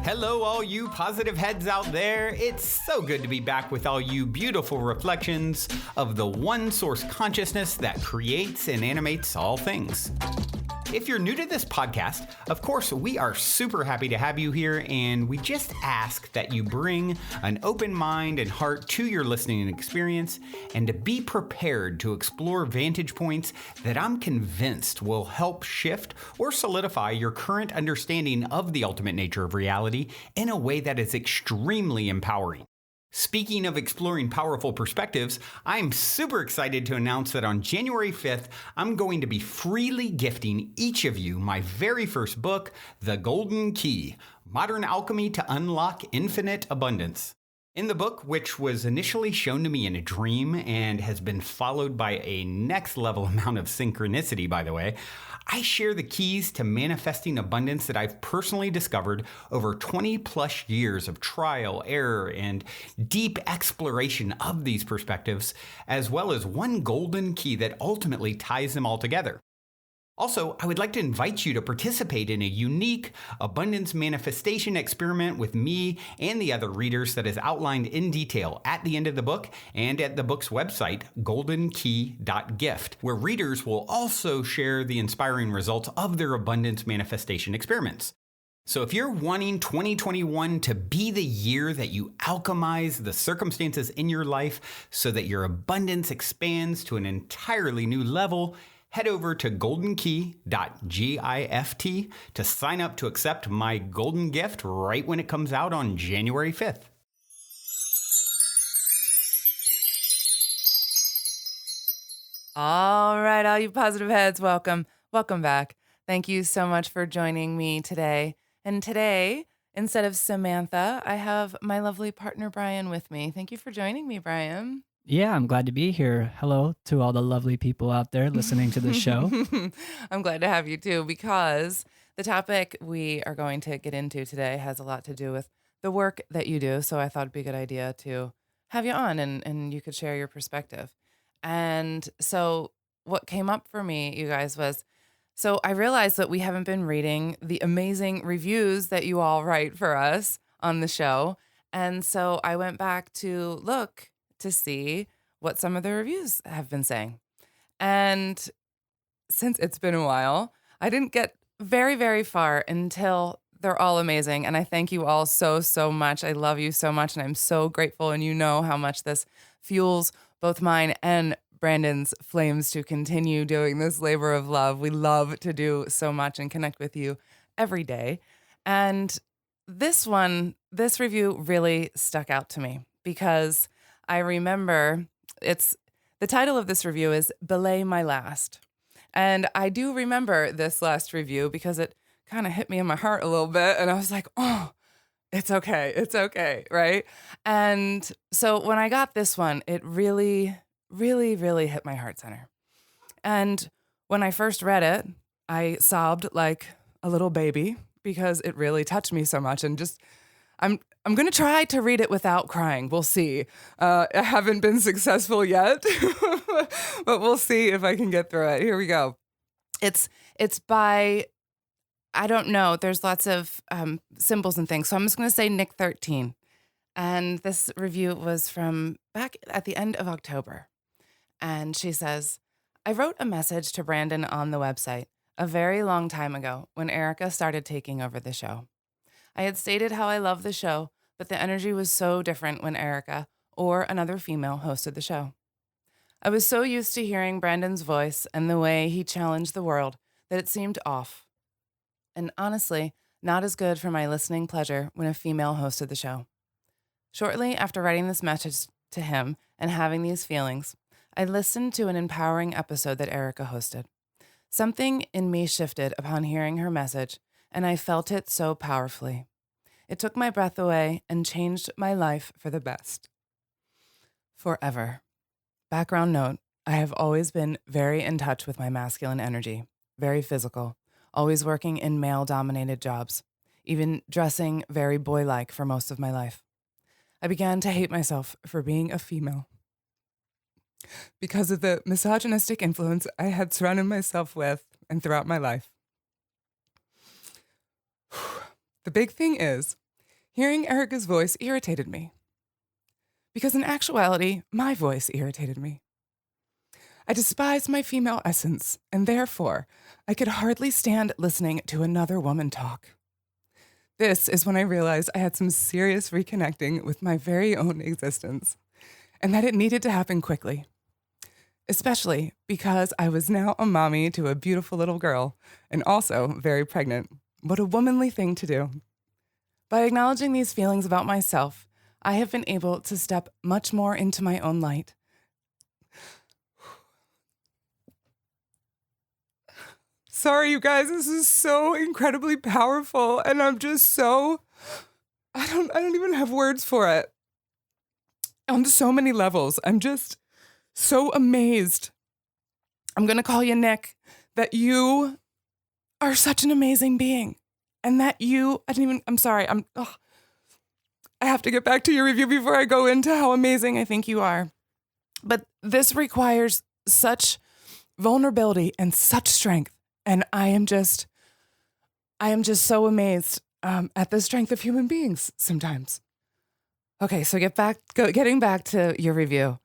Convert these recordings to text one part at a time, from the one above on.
Hello, all you positive heads out there. It's so good to be back with all you beautiful reflections of the one source consciousness that creates and animates all things. If you're new to this podcast, of course, we are super happy to have you here, and we just ask that you bring an open mind and heart to your listening experience and to be prepared to explore vantage points that I'm convinced will help shift or solidify your current understanding of the ultimate nature of reality in a way that is extremely empowering. Speaking of exploring powerful perspectives, I'm super excited to announce that on January 5th, I'm going to be freely gifting each of you my very first book, The Golden Key: Modern Alchemy to Unlock Infinite Abundance. In the book, which was initially shown to me in a dream and has been followed by a next level amount of synchronicity, by the way, I share the keys to manifesting abundance that I've personally discovered over 20 plus years of trial, error, and deep exploration of these perspectives, as well as one golden key that ultimately ties them all together. Also, I would like to invite you to participate in a unique abundance manifestation experiment with me and the other readers that is outlined in detail at the end of the book and at the book's website, goldenkey.gift, where readers will also share the inspiring results of their abundance manifestation experiments. So if you're wanting 2021 to be the year that you alchemize the circumstances in your life so that your abundance expands to an entirely new level, head over to goldenkey.gift to sign up to accept my golden gift right when it comes out on January 5th. All right, all you positive heads, welcome. Welcome back. Thank you so much for joining me today. And today, instead of Samantha, I have my lovely partner, Brian, with me. Thank you for joining me, Brian. Yeah, I'm glad to be here. Hello to all the lovely people out there listening to the show. I'm glad to have you too, because the topic we are going to get into today has a lot to do with the work that you do. So I thought it'd be a good idea to have you on and you could share your perspective. And so what came up for me, you guys, was so I realized that we haven't been reading the amazing reviews that you all write for us on the show. And so I went back to look to see what some of the reviews have been saying. And since it's been a while, I didn't get very, very far until they're all amazing. And I thank you all so, so much. I love you so much. And I'm so grateful. And you know how much this fuels both mine and Brandon's flames to continue doing this labor of love. We love to do so much and connect with you every day. And this review really stuck out to me because I remember the title of this review is Belay My Last. And I do remember this last review because it kind of hit me in my heart a little bit. And I was like, oh, it's okay, right? And so when I got this one, it really, really, really hit my heart center. And when I first read it, I sobbed like a little baby because it really touched me so much. And just, I'm going to try to read it without crying. We'll see. I haven't been successful yet, but we'll see if I can get through it. Here we go. It's by, I don't know, there's lots of symbols and things. So I'm just going to say Nick 13. And this review was from back at the end of October. And she says, I wrote a message to Brandon on the website a very long time ago when Erica started taking over the show. I had stated how I love the show, but the energy was so different when Erica or another female hosted the show. I was so used to hearing Brandon's voice and the way he challenged the world that it seemed off. And honestly, not as good for my listening pleasure when a female hosted the show. Shortly after writing this message to him and having these feelings, I listened to an empowering episode that Erica hosted. Something in me shifted upon hearing her message, and I felt it so powerfully. It took my breath away and changed my life for the best. Forever. Background note, I have always been very in touch with my masculine energy, very physical, always working in male-dominated jobs, even dressing very boy-like for most of my life. I began to hate myself for being a female because of the misogynistic influence I had surrounded myself with and throughout my life. The big thing is Hearing Erica's voice irritated me. Because in actuality, my voice irritated me. I despised my female essence, and therefore, I could hardly stand listening to another woman talk. This is when I realized I had some serious reconnecting with my very own existence, and that it needed to happen quickly. Especially because I was now a mommy to a beautiful little girl, and also very pregnant. What a womanly thing to do. By acknowledging these feelings about myself, I have been able to step much more into my own light. Sorry, you guys, this is so incredibly powerful, and I'm just so, I don't even have words for it. On so many levels, I'm just so amazed. I'm going to call you Nick, that you are such an amazing being, and that I'm sorry, I have to get back to your review before I go into how amazing I think you are. But this requires such vulnerability and such strength. And I am just so amazed at the strength of human beings sometimes. Okay, so getting back to your review.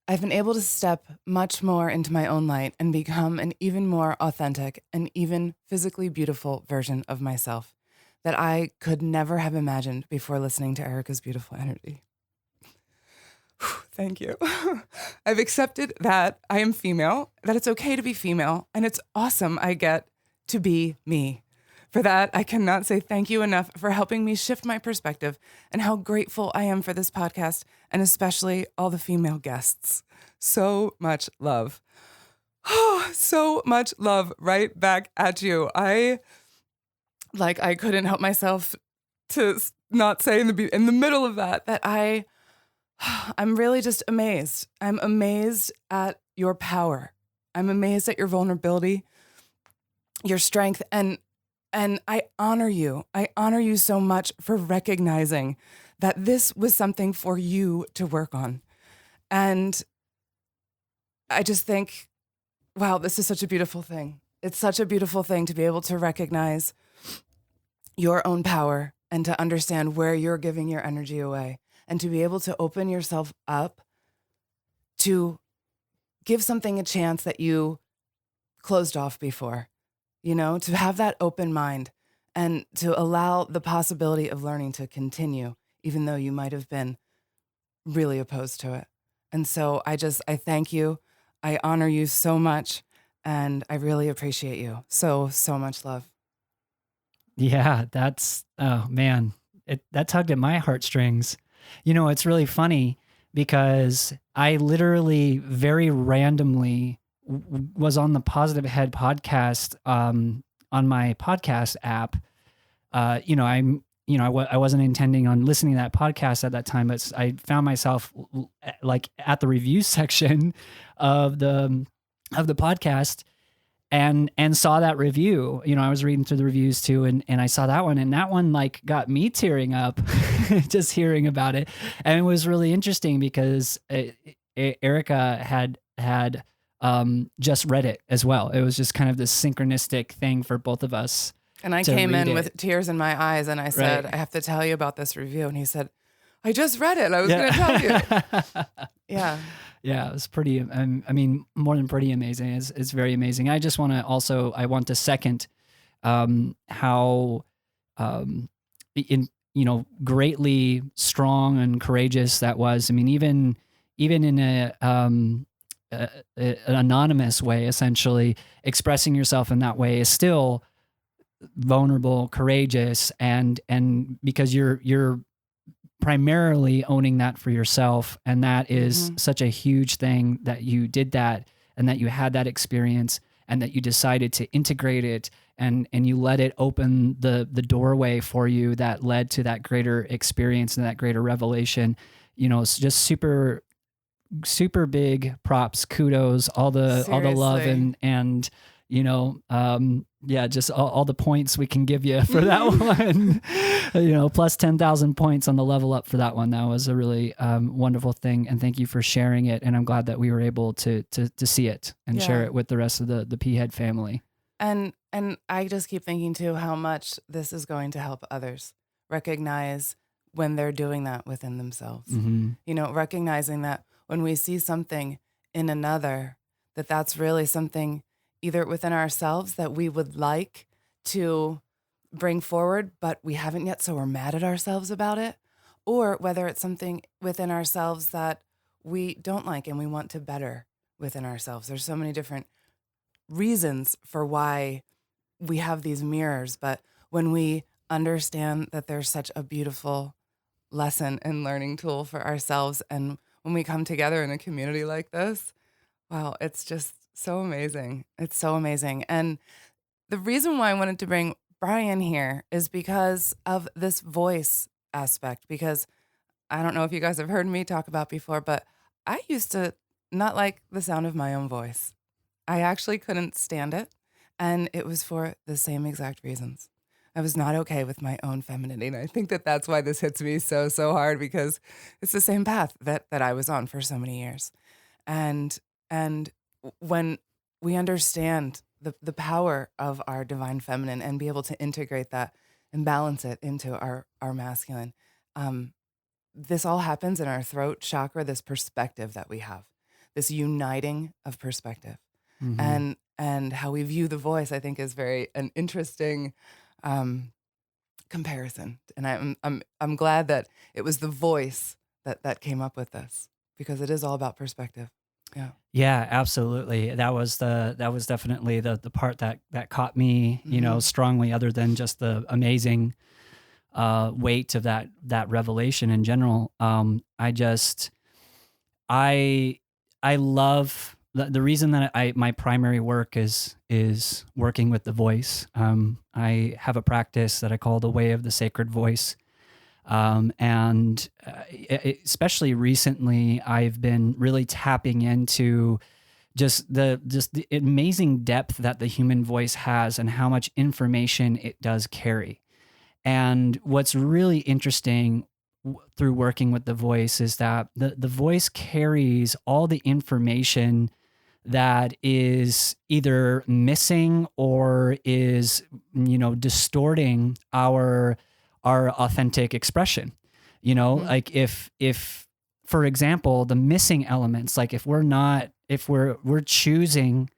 I've been able to step much more into my own light and become an even more authentic and even physically beautiful version of myself that I could never have imagined before listening to Erica's beautiful energy. Thank you. I've accepted that I am female, that it's okay to be female, and it's awesome I get to be me. For that, I cannot say thank you enough for helping me shift my perspective and how grateful I am for this podcast, and especially all the female guests. So much love. So much love right back at you. I couldn't help myself to not say in the middle of that I'm really just amazed. I'm amazed at your power. I'm amazed at your vulnerability, your strength, and I honor you. I honor you so much for recognizing that this was something for you to work on. And I just think, wow, this is such a beautiful thing. It's such a beautiful thing to be able to recognize your own power and to understand where you're giving your energy away. And to be able to open yourself up to give something a chance that you closed off before, to have that open mind and to allow the possibility of learning to continue, even though you might have been really opposed to it. And so I thank you. I honor you so much, and I really appreciate you. So much love. Yeah, oh man, that tugged at my heartstrings. It's really funny because I literally very randomly was on the Positive Head podcast on my podcast app. I wasn't intending on listening to that podcast at that time, but I found myself like at the review section of the podcast and saw that review. I was reading through the reviews too, and I saw that one, and that one like got me tearing up just hearing about it. And it was really interesting because Erica had just read it as well. It was just kind of this synchronistic thing for both of us. And I came in with tears in my eyes, and I said, right. I have to tell you about this review. And he said, I just read it. I was going to tell you. Yeah. Yeah, it was pretty, more than pretty amazing. It's very amazing. I just want to second how, greatly strong and courageous that was. Even in an anonymous way, essentially expressing yourself in that way is still vulnerable, courageous, and because you're primarily owning that for yourself. And that is such a huge thing that you did that and that you had that experience and that you decided to integrate it and you let it open the doorway for you that led to that greater experience and that greater revelation. It's just super, super big props, kudos, all the love and just all the points we can give you for that one. Plus 10,000 points on the level up for that one. That was a really wonderful thing, and thank you for sharing it. And I'm glad that we were able to see it and share it with the rest of the P-Head family. And I just keep thinking too how much this is going to help others, recognize when they're doing that within themselves. Mm-hmm. You know, recognizing that when we see something in another, that's really something either within ourselves that we would like to bring forward, but we haven't yet, so we're mad at ourselves about it, or whether it's something within ourselves that we don't like and we want to better within ourselves. There's so many different reasons for why we have these mirrors, but when we understand that there's such a beautiful lesson and learning tool for ourselves, and when we come together in a community like this, wow, it's just so amazing. It's so amazing. And the reason why I wanted to bring Brian here is because of this voice aspect, because I don't know if you guys have heard me talk about before, but I used to not like the sound of my own voice. I actually couldn't stand it. And it was for the same exact reasons. I was not okay with my own femininity. And I think that's why this hits me so, so hard, because it's the same path that I was on for so many years. And when we understand the power of our divine feminine and be able to integrate that and balance it into our masculine, this all happens in our throat chakra, this perspective that we have, this uniting of perspective. Mm-hmm. And how we view the voice, I think, is very an interesting comparison. And I'm glad that it was the voice that came up with this, because it is all about perspective. Yeah. Yeah, absolutely. That was definitely the part that caught me, strongly, other than just the amazing weight of that revelation in general. I love the reason that my primary work is working with the voice. I have a practice that I call the Way of the Sacred Voice. And especially recently, I've been really tapping into just the amazing depth that the human voice has and how much information it does carry. And what's really interesting through working with the voice is that the voice carries all the information that is either missing or is, distorting our authentic expression. Like if for example, the missing elements, like if we're choosing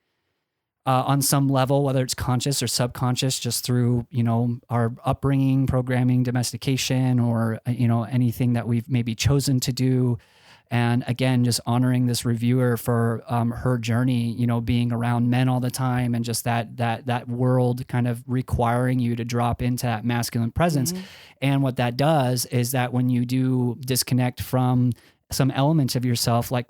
on some level, whether it's conscious or subconscious, just through, our upbringing, programming, domestication, or, anything that we've maybe chosen to do. And again, just honoring this reviewer for her journey, being around men all the time, and just that world kind of requiring you to drop into that masculine presence. Mm-hmm. And what that does is that when you do disconnect from some elements of yourself, like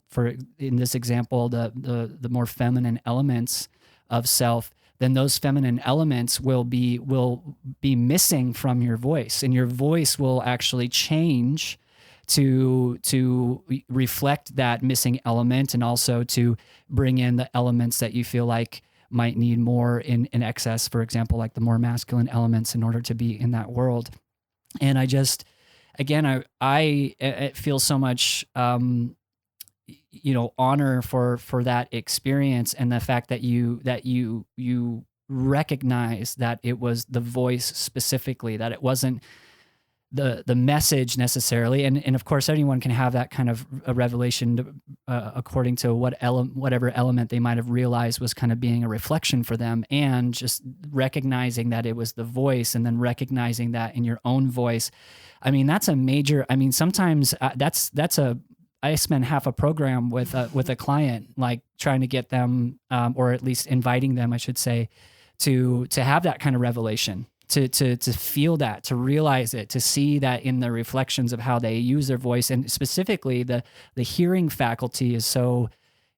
in this example, the more feminine elements of self, then those feminine elements will be missing from your voice, and your voice will actually change to reflect that missing element, and also to bring in the elements that you feel like might need more in excess, for example, like the more masculine elements, in order to be in that world. And I just, again, I feel so much honor for that experience, and the fact that you recognize that it was the voice specifically, that it wasn't the message necessarily. And of course, anyone can have that kind of a revelation according to whatever element they might have realized was kind of being a reflection for them, and just recognizing that it was the voice, and then recognizing that in your own voice. I mean, that's a major, sometimes I spend half a program with a client, like trying to get them, or at least inviting them, I should say, to have that kind of revelation, to feel that, to realize it, to see that in the reflections of how they use their voice. And specifically the hearing faculty is so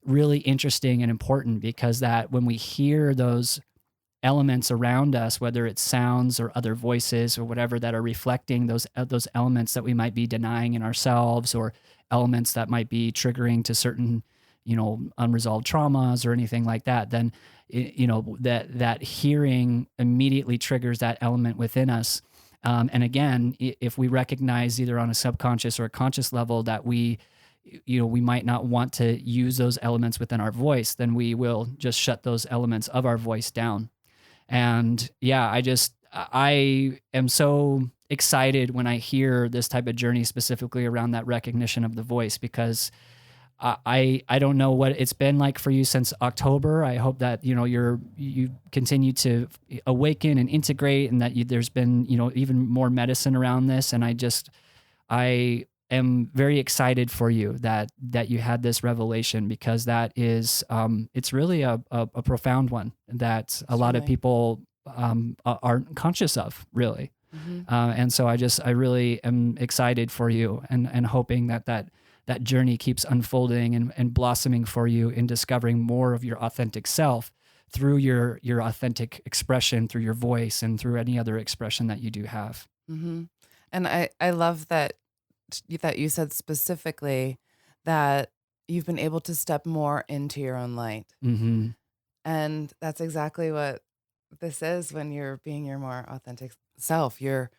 really interesting and important, because that when we hear those elements around us, whether it's sounds or other voices or whatever, that are reflecting those elements that we might be denying in ourselves, or elements that might be triggering to certain, unresolved traumas or anything like that, then, that hearing immediately triggers that element within us. And again, if we recognize either on a subconscious or a conscious level that we might not want to use those elements within our voice, then we will just shut those elements of our voice down. And yeah, I am so excited when I hear this type of journey, specifically around that recognition of the voice, because I don't know what it's been like for you since October. I hope that, you know, you continue to awaken and integrate, and that there's been, you know, even more medicine around this. And I am very excited for you that you had this revelation, because that is, it's really a profound one that a lot of people aren't conscious of, really. And so I really am excited for you, and hoping that journey keeps unfolding and blossoming for you in discovering more of your authentic self through your authentic expression, through your voice, and through any other expression that you do have. And I love that you said specifically that you've been able to step more into your own light. And that's exactly what this is. When you're being your more authentic self, you're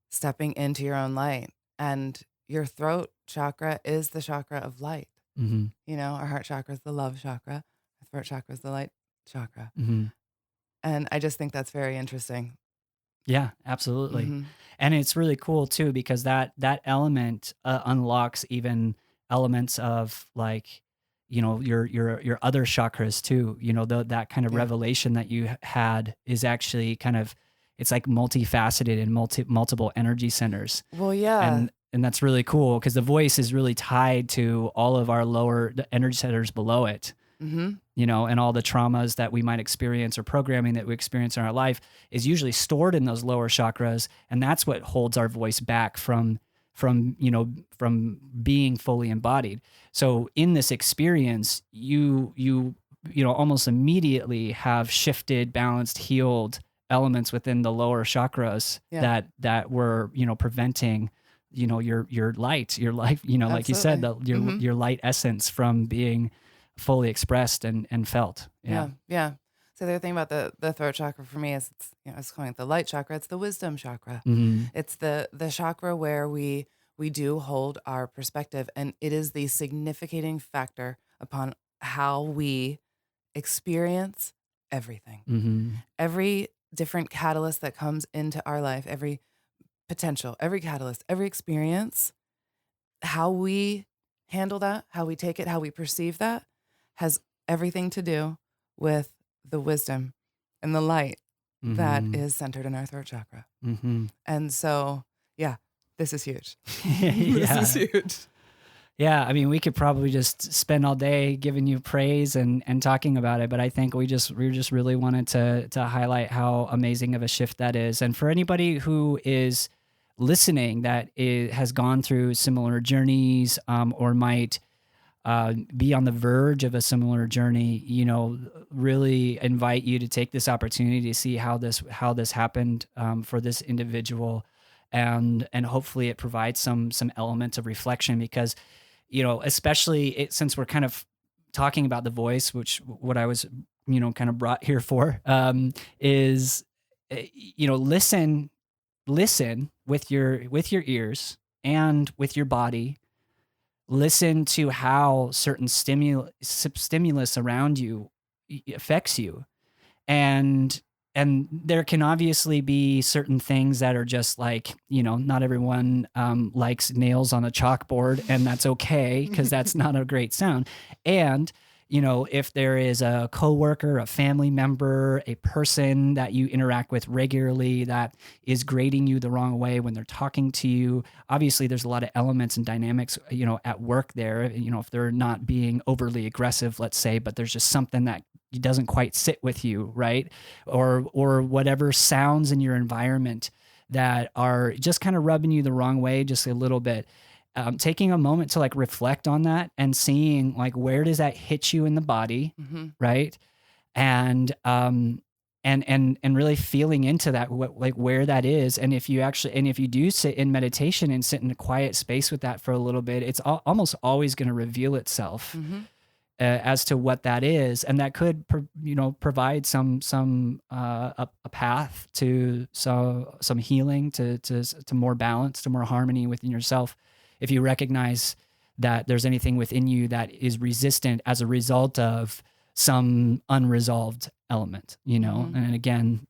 stepping into your own light. And your throat chakra is the chakra of light. You know, our heart chakra is the love chakra. Our throat chakra is the light chakra. And I just think that's very interesting. Yeah, absolutely. And it's really cool too, because that element unlocks even elements of, like, you know, your other chakras too. You know, that kind of revelation that you had is actually kind of, it's like multifaceted and multiple energy centers. Well, yeah. And that's really cool, because the voice is really tied to all of our lower energy centers below it. You know, and all the traumas that we might experience, or programming that we experience in our life, is usually stored in those lower chakras, and that's what holds our voice back from being fully embodied. So in this experience, you know, almost immediately have shifted, balanced, healed elements within the lower chakras that were, you know, preventing, you know, your light, your life, you know, like you said, your light essence from being fully expressed and felt. Yeah. So the other thing about the throat chakra for me is, it's, you know, I was calling it the light chakra. It's the wisdom chakra. It's the chakra where we do hold our perspective, and it is the significating factor upon how we experience everything. Every different catalyst that comes into our life, every potential, every catalyst, every experience, how we handle that, how we take it, how we perceive that, has everything to do with the wisdom and the light that is centered in our throat chakra. And so, yeah, this is huge. This is huge. Yeah, I mean, we could probably just spend all day giving you praise and talking about it, but I think we just really wanted to highlight how amazing of a shift that is. And for anybody who is listening that has gone through similar journeys, or might be on the verge of a similar journey, you know, really invite you to take this opportunity to see how this happened for this individual, and hopefully it provides some elements of reflection, because, you know, especially since we're kind of talking about the voice, which what I was, you know, kind of brought here for, is, you know, listen with your ears and with your body. Listen to how certain stimulus around you affects you. And there can obviously be certain things that are just like, you know, not everyone likes nails on a chalkboard, and that's okay, because that's not a great sound. And, you know, if there is a coworker, a family member, a person that you interact with regularly that is grading you the wrong way when they're talking to you, obviously there's a lot of elements and dynamics, you know, at work there. You know, if they're not being overly aggressive, let's say, but there's just something that doesn't quite sit with you, right? Or whatever sounds in your environment that are just kind of rubbing you the wrong way just a little bit. Taking a moment to like reflect on that and seeing like, where does that hit you in the body, right? And really feeling into that, like where that is. And if you do sit in meditation and sit in a quiet space with that for a little bit, it's almost always going to reveal itself as to what that is. And that could, provide a path to some healing, to more balance, to more harmony within yourself. If you recognize that there's anything within you that is resistant as a result of some unresolved element, you know. Mhm. And again,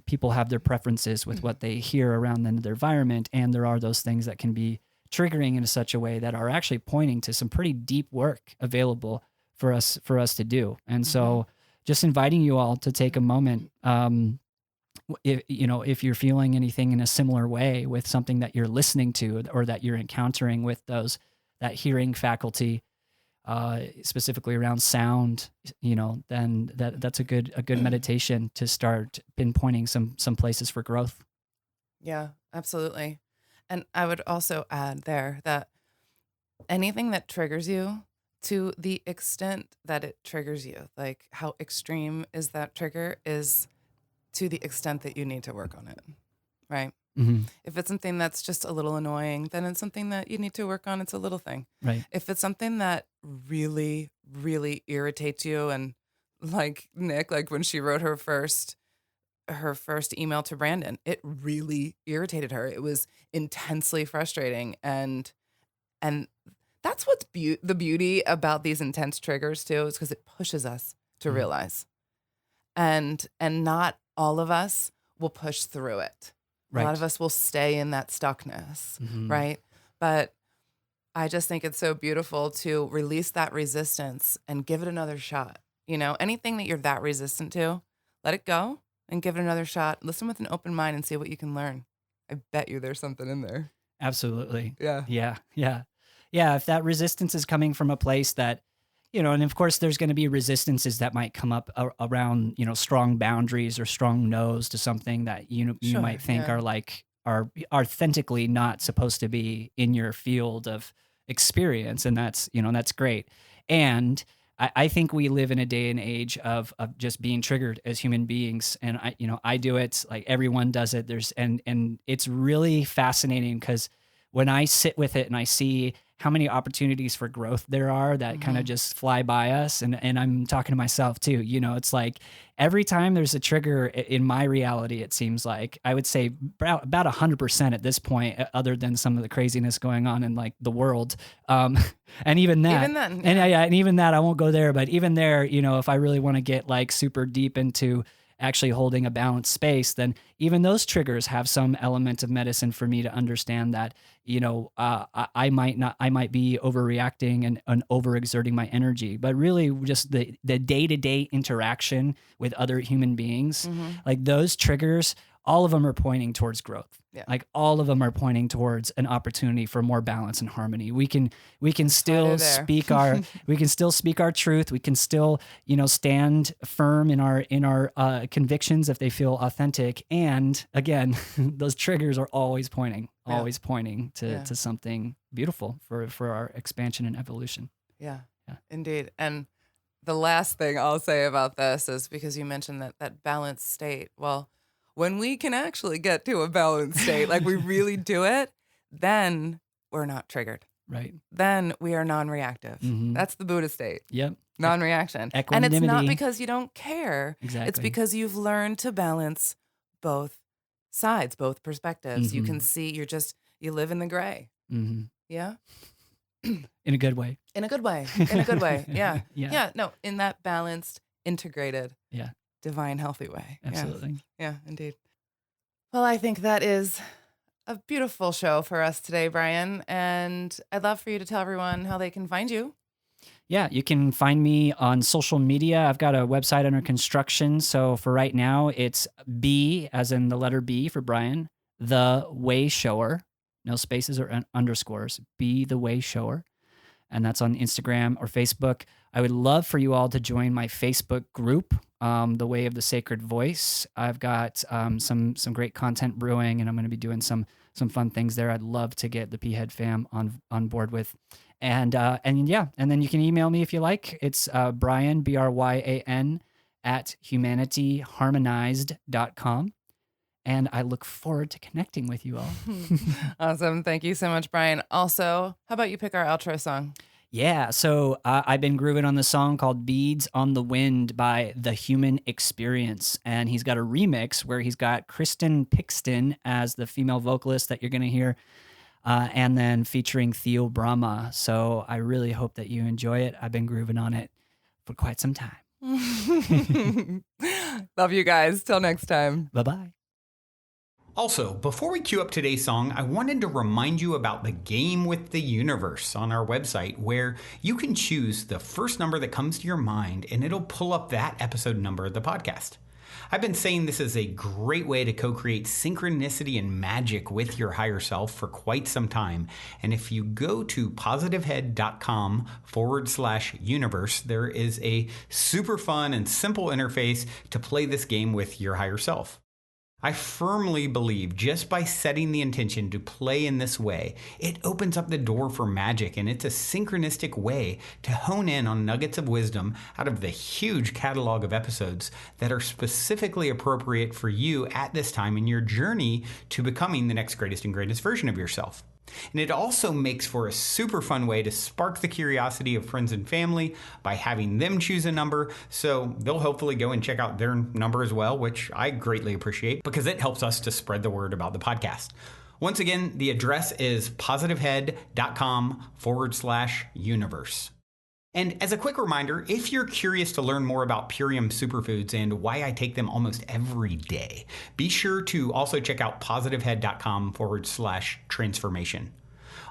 people have their preferences with what they hear around their environment, and there are those things that can be triggering in such a way that are actually pointing to some pretty deep work available for us to do. And so just inviting you all to take a moment, if you're feeling anything in a similar way with something that you're listening to or that you're encountering with that hearing faculty, specifically around sound, then that's a good meditation to start pinpointing some places for growth. Yeah, absolutely. And I would also add there that anything that triggers you, to the extent that it triggers you, like how extreme is that trigger, is to the extent that you need to work on it, right? Mm-hmm. If it's something that's just a little annoying, then it's something that you need to work on. It's a little thing. Right. If it's something that really, really irritates you, and like Nick, like when she wrote her first email to Brandon, it really irritated her. It was intensely frustrating, and that's what's the beauty about these intense triggers too, is because it pushes us to realize, and not all of us will push through it. Right. A lot of us will stay in that stuckness, Mm-hmm. right? But I just think it's so beautiful to release that resistance and give it another shot. You know, anything that you're that resistant to, let it go and give it another shot. Listen with an open mind and see what you can learn. I bet you there's something in there. Absolutely. Yeah. Yeah. If that resistance is coming from a place that, and of course there's going to be resistances that might come up around, strong boundaries or strong no's to something that you Sure, might think are authentically not supposed to be in your field of experience. And that's great. And I think we live in a day and age of just being triggered as human beings. And I do it, like everyone does it. And it's really fascinating because when I sit with it and I see how many opportunities for growth there are that kind of just fly by us. And I'm talking to myself too, it's like every time there's a trigger in my reality, it seems like I would say about 100% at this point, other than some of the craziness going on in like the world. And even that, and even that, I won't go there, but even there, if I really want to get like super deep into actually holding a balanced space, then even those triggers have some element of medicine for me to understand that, I might be overreacting and overexerting my energy, but really just the day-to-day interaction with other human beings, like those triggers, all of them are pointing towards growth. Yeah. Like all of them are pointing towards an opportunity for more balance and harmony. We can still speak our truth. We can still, stand firm in our convictions if they feel authentic. And again, those triggers are always pointing to something beautiful for our expansion and evolution. Yeah, indeed. And the last thing I'll say about this is, because you mentioned that balanced state. Well, when we can actually get to a balanced state, like we really do it, then we're not triggered. Right. Then we are non-reactive. Mm-hmm. That's the Buddha state. Yep. Non-reaction. Equanimity. And it's not because you don't care. Exactly. It's because you've learned to balance both sides, both perspectives. You can see, you live in the gray. Mm-hmm. Yeah. In a good way. In a good way. In a good way. Yeah. Yeah. No, in that balanced, integrated, divine, healthy way. Absolutely. Yeah, indeed. Well, I think that is a beautiful show for us today, Brian. And I'd love for you to tell everyone how they can find you. Yeah, you can find me on social media. I've got a website under construction. So for right now, it's B, as in the letter B for Brian, The Way Shower. No spaces or underscores. Be The Way Shower. And that's on Instagram or Facebook. I would love for you all to join my Facebook group, The Way of the Sacred Voice. I've got some great content brewing, and I'm going to be doing some fun things there. I'd love to get the P-Head fam on board with. And then you can email me if you like. It's Brian, Bryan, at humanityharmonized.com. And I look forward to connecting with you all. Awesome. Thank you so much, Brian. Also, how about you pick our outro song? Yeah, so I've been grooving on the song called Beads on the Wind by The Human Experience. And he's got a remix where he's got Kristen Pixton as the female vocalist that you're going to hear, and then featuring Theo Brahma. So I really hope that you enjoy it. I've been grooving on it for quite some time. Love you guys. Till next time. Bye-bye. Also, before we cue up today's song, I wanted to remind you about the game with the universe on our website, where you can choose the first number that comes to your mind and it'll pull up that episode number of the podcast. I've been saying this is a great way to co-create synchronicity and magic with your higher self for quite some time. And if you go to positivehead.com/universe, there is a super fun and simple interface to play this game with your higher self. I firmly believe just by setting the intention to play in this way, it opens up the door for magic, and it's a synchronistic way to hone in on nuggets of wisdom out of the huge catalog of episodes that are specifically appropriate for you at this time in your journey to becoming the next greatest and greatest version of yourself. And it also makes for a super fun way to spark the curiosity of friends and family by having them choose a number, so they'll hopefully go and check out their number as well, which I greatly appreciate because it helps us to spread the word about the podcast. Once again, the address is positivehead.com/universe. And as a quick reminder, if you're curious to learn more about Purium superfoods and why I take them almost every day, be sure to also check out positivehead.com/transformation.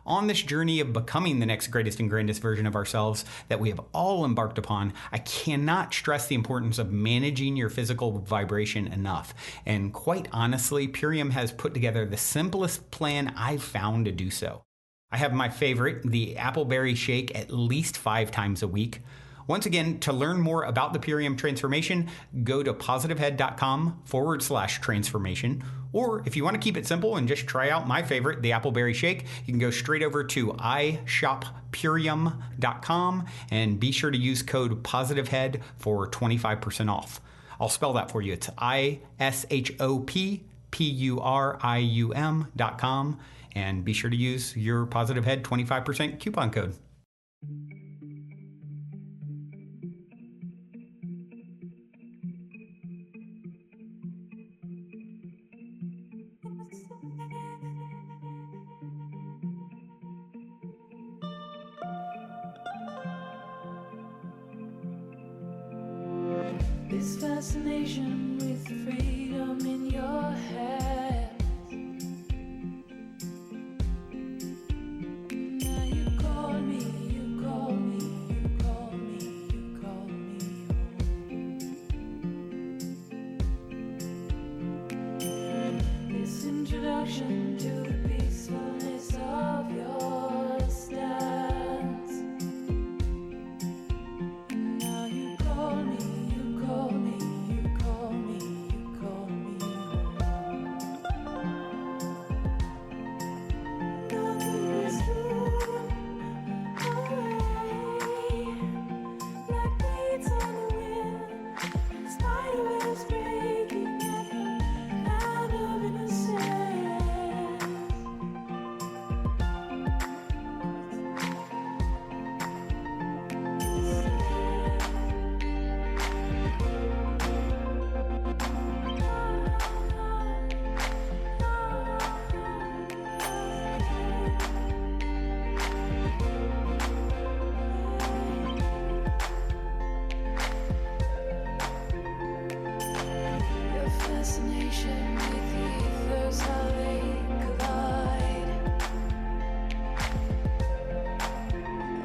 On this journey of becoming the next greatest and grandest version of ourselves that we have all embarked upon, I cannot stress the importance of managing your physical vibration enough. And quite honestly, Purium has put together the simplest plan I've found to do so. I have my favorite, the appleberry shake, at least 5 times a week. Once again, to learn more about the Purium transformation, go to positivehead.com/transformation. Or if you want to keep it simple and just try out my favorite, the appleberry shake, you can go straight over to ishoppurium.com and be sure to use code positivehead for 25% off. I'll spell that for you. It's ishoppurium.com. And be sure to use your Positive Head 25% coupon code. This fascination with the freedom in your head. Now you call me, you call me, you call me, you call me home. This introduction to the peacefulness of your stance. Now you call me, you call me, you call me, you call me home. Nothing is true away, like weeds on the wind, spider webs breaking at the out of innocence. Your fascination with the ethers, how they collide.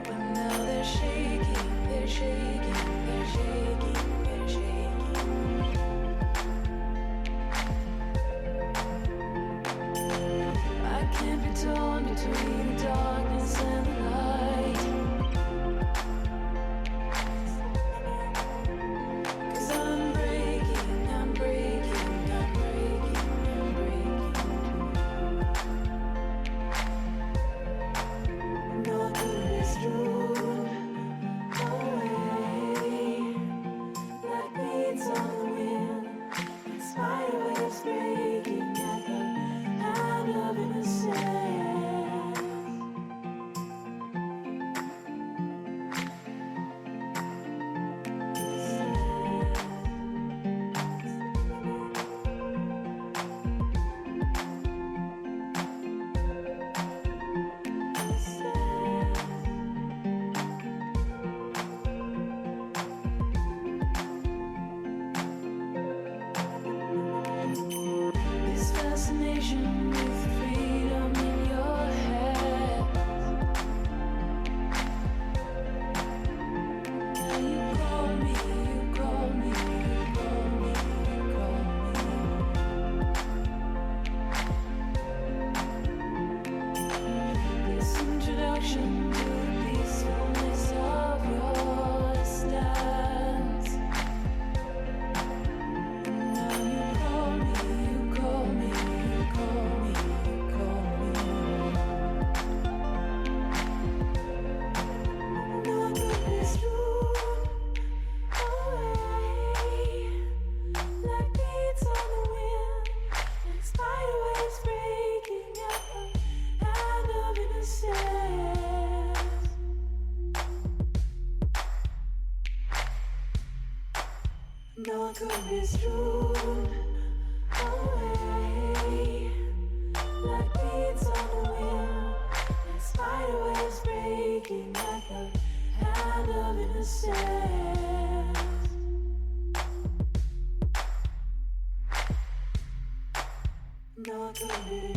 But now they're shaking, they're shaking, they're shaking, they're shaking. I can't be torn between the darkness and the light. 'Cause I'm breaking, I'm breaking, I'm breaking, I'm breaking. Nothing is true away, like weeds on the wind, spider webs breaking at the out of innocence. introduction with freedom in your head. Now you call me, you call me, you call me, you call me. This introduction to the peacefulness of your stance. Now you call me, you call me, you call me, you call me. No good is thrown away like beads on the wind, like spider webs breaking at the hand of innocence. No good is thrown away like beads on the wind, like spider webs breaking at the hand of innocence. No good is